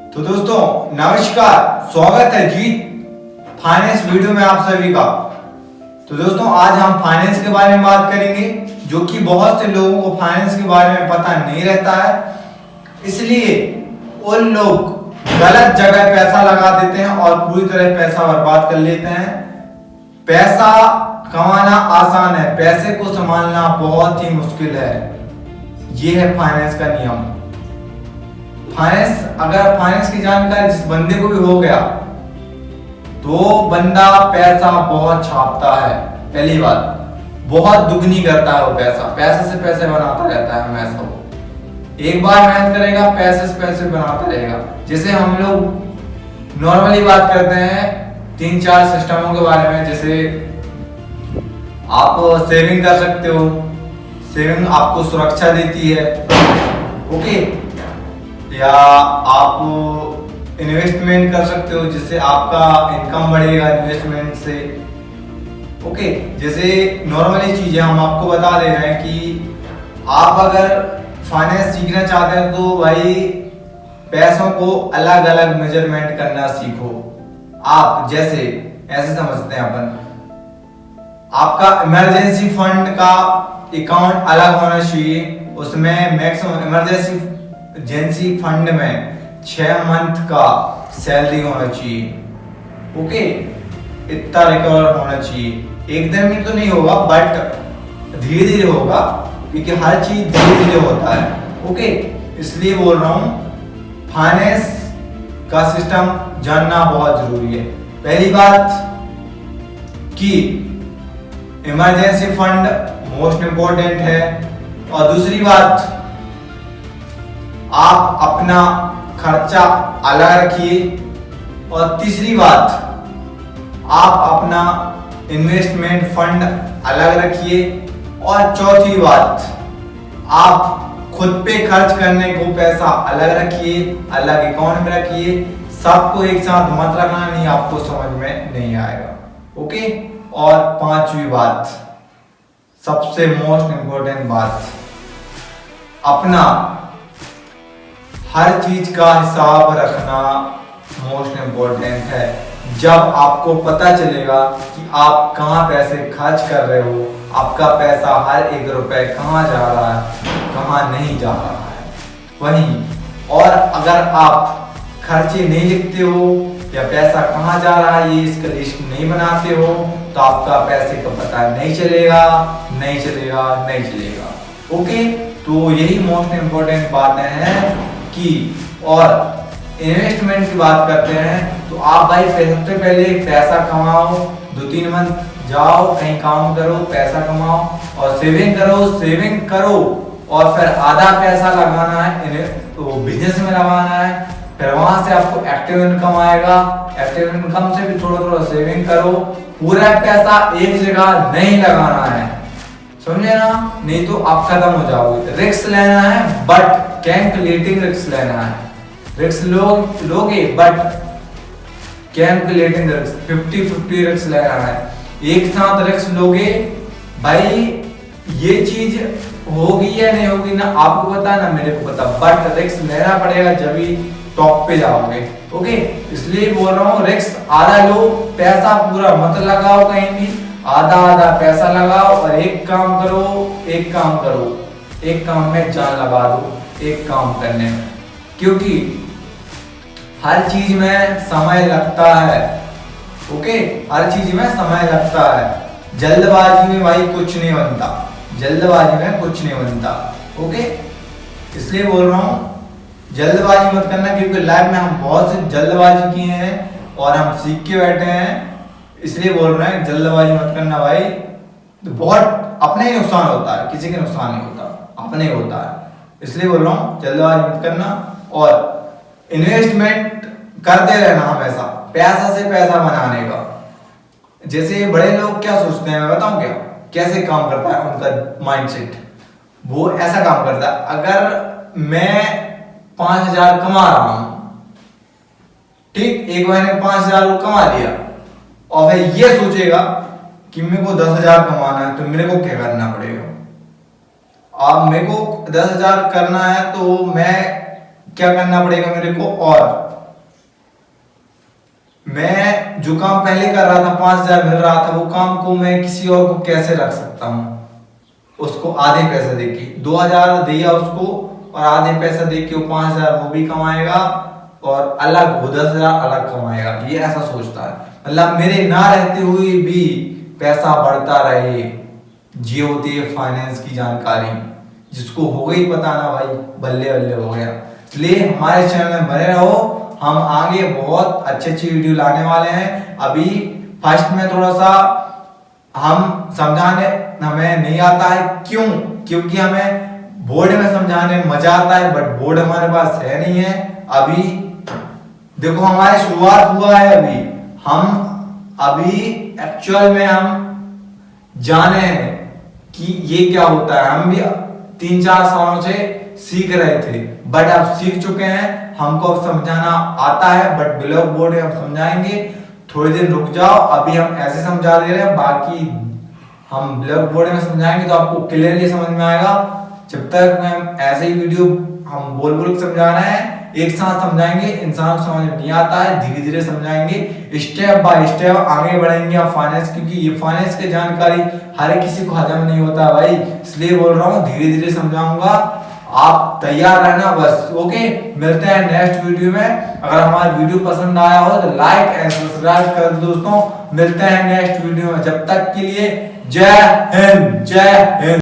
तो दोस्तों नमस्कार, स्वागत है जी फाइनेंस वीडियो में आप सभी का। तो दोस्तों आज हम फाइनेंस के बारे में बात करेंगे, जो कि बहुत से लोगों को फाइनेंस के बारे में पता नहीं रहता है, इसलिए उन लोग गलत जगह पैसा लगा देते हैं और पूरी तरह पैसा बर्बाद कर लेते हैं। पैसा कमाना आसान है, पैसे को संभालना बहुत ही मुश्किल है। ये है फाइनेंस का नियम। अगर फाइनेंस की जानकारी जिस बंदे को भी हो गया तो बंदा पैसा बहुत छापता है। पहली बात, बहुत दुगनी करता है वो पैसे से पैसे बनाता रहता है हमेशा। वो एक बार मेहनत करेगा, पैसे से पैसे बनाता रहेगा। जैसे हम लोग नॉर्मली बात करते हैं 3-4 सिस्टमों के बारे में। जैसे आप सेविंग कर सकते हो, सेविंग आपको सुरक्षा देती है, ओके। या आप इन्वेस्टमेंट कर सकते हो, जिससे आपका इनकम बढ़ेगा इन्वेस्टमेंट से, ओके। जैसे नॉर्मली चीजें हम आपको बता दे रहे हैं कि आप अगर फाइनेंस सीखना चाहते हैं तो भाई पैसों को अलग अलग मेजरमेंट करना सीखो। आप जैसे ऐसे समझते हैं अपन, आपका इमरजेंसी फंड का अकाउंट अलग होना चाहिए। उसमें मैक्सिमम इमरजेंसी फंड में 6 मंथ का सैलरी होना चाहिए, ओके। इतना रिकवर होना चाहिए। एकदम में तो नहीं होगा, बट धीरे धीरे होगा, क्योंकि हर चीज धीरे धीरे होता है, ओके। इसलिए बोल रहा हूं फाइनेंस का सिस्टम जानना बहुत जरूरी है। पहली बात कि इमरजेंसी फंड मोस्ट इंपॉर्टेंट है, और दूसरी बात आप अपना खर्चा अलग रखिए, और तीसरी बात आप अपना इन्वेस्टमेंट फंड अलग रखिए, और चौथी बात आप खुद पे खर्च करने को पैसा अलग रखिए, अलग अकाउंट में रखिए। सबको एक साथ मत रखना, नहीं आपको समझ में नहीं आएगा, ओके। और 5वीं बात, सबसे मोस्ट इंपॉर्टेंट बात, अपना हर चीज का हिसाब रखना मोस्ट इंपॉर्टेंट है। जब आपको पता चलेगा कि आप कहाँ पैसे खर्च कर रहे हो, आपका पैसा हर 1 रुपए कहाँ जा रहा है, कहाँ नहीं जा रहा है, वहीं। और अगर आप खर्चे नहीं लिखते हो या पैसा कहाँ जा रहा है ये इसका लिस्ट नहीं बनाते हो, तो आपका पैसे का पता नहीं चलेगा, ओके। तो यही मोस्ट इंपॉर्टेंट बातें हैं कि, और इन्वेस्टमेंट की बात करते हैं तो आप भाई सबसे पहले पैसा कमाओ, 2-3 मंथ जाओ कहीं काम करो, पैसा कमाओ, और सेविंग करो, और फिर आधा पैसा लगाना है तो बिजनेस में लगाना है। फिर वहां से आपको एक्टिव इनकम आएगा, एक्टिव इनकम से भी थोड़ा थोड़ा सेविंग करो। पूरा पैसा एक जगह नहीं लगाना है, समझे ना, नहीं तो आप खत्म हो जाओगे। रिस्क लेना है, बट कैलकुलेटिंग रिस्क लेना है। रिस्क लोगे बट कैलकुलेटिंग रिस्क, 50-50 रिस्क लेना है। एक साथ रिस्क लोगे भाई, ये चीज होगी या नहीं होगी ना आपको पता ना मेरे को पता, बट रिस्क लेना पड़ेगा जब भी टॉप पे जाओगे, ओके। इसलिए बोल रहा हूँ रिस्क आधा लो, पैसा पूरा मत लगाओ कहीं भी, आधा पैसा लगाओ, और एक काम करो, एक काम में जान लगा दो, एक काम करने में, क्योंकि हर चीज में समय लगता है, ओके। हर चीज में समय लगता है। जल्दबाजी में भाई कुछ नहीं बनता, ओके। इसलिए बोल रहा हूँ जल्दबाजी मत करना, क्योंकि लाइफ में हम बहुत से जल्दबाजी किए हैं और हम सीख के बैठे हैं। इसलिए बोल रहे हैं जल्दबाजी मत करना भाई, तो बहुत अपने ही नुकसान होता है, किसी के नुकसान नहीं होता, अपने ही होता है। इसलिए बोल रहा हूँ जल्दबाजी मत करना, और इन्वेस्टमेंट करते रहना हमेशा, पैसा से पैसा बनाने का। जैसे बड़े लोग क्या सोचते हैं, मैं बताऊं क्या कैसे काम करता है उनका माइंडसेट। वो ऐसा काम करता है, अगर मैं 5,000 कमा रहा हूं, ठीक, एक महीने में 5,000 कमा लिया, और वह ये सोचेगा कि मेरे को 10,000 कमाना है, तो मेरे को क्या करना पड़ेगा। अब मेरे को 10,000 करना है तो मैं क्या करना पड़ेगा मेरे को, और मैं जो काम पहले कर रहा था 5,000 मिल रहा था, वो काम को मैं किसी और को कैसे रख सकता हूँ, उसको आधे पैसे देके 2,000 दिया उसको और आधे पैसा देके वो 5,000 वो भी कमाएगा और अलग वो 10,000 अलग कमाएगा, ये ऐसा सोचता है। मतलब मेरे ना रहते हुए भी पैसा बढ़ता रहे, ये होती है फाइनेंस की जानकारी। जिसको हो गई पता ना भाई, बल्ले बल्ले हो गया। इसलिए हमारे चैनल में बने रहो, हम आगे बहुत अच्छी अच्छी वीडियो लाने वाले हैं। अभी फर्स्ट में थोड़ा सा हम समझाने हमें नहीं आता है, क्यों? क्योंकि हमें बोर्ड में समझाने में मजा आता है, बट बोर्ड हमारे पास है नहीं है। अभी देखो हमारी शुरुआत हुआ है, अभी एक्चुअल में हम जाने हैं कि ये क्या होता है। हम भी 3-4 सालों से सीख रहे थे, बट अब सीख चुके हैं, हमको अब समझाना आता है, बट ब्लैक बोर्ड में हम समझाएंगे। थोड़ी देर रुक जाओ, अभी हम ऐसे समझा दे रहे हैं, बाकी हम ब्लैक बोर्ड में समझाएंगे तो आपको क्लियरली समझ में आएगा। जब तक हम ऐसे ही वीडियो हम बोल बोल के समझाना है, एक साथ समझाएंगे, इंसान को समझ में नहीं आता है, धीरे धीरे समझाएंगे, स्टेप बाय स्टेप आगे बढ़ेंगे आप फाइनेंस, क्योंकि ये फाइनेंस की जानकारी हर किसी को हजम नहीं होता भाई, इसलिए बोल रहा हूँ धीरे धीरे समझाऊंगा। आप तैयार रहना बस। ओके, मिलते हैं नेक्स्ट वीडियो में। अगर हमारा वीडियो पसंद आया हो तो लाइक एंड सब्सक्राइब कर दो दोस्तों। मिलते हैं नेक्स्ट वीडियो में, जब तक के लिए जय हिंद, जय हिंद।